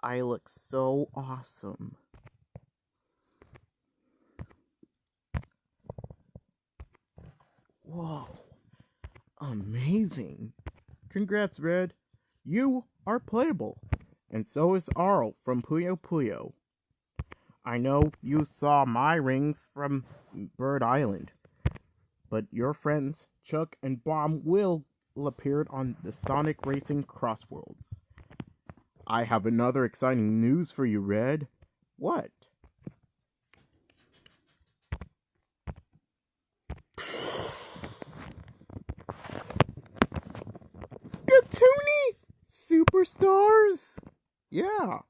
I look so awesome. Whoa, amazing. Congrats, Red. You are playable. And so is Arl from Puyo Puyo. I know you saw my rings from Bird Island, but your friends Chuck and Bomb will appear on the Sonic Racing Crossworlds. I have another exciting news for you, Red. What? Skatoony! Superstars? Yeah,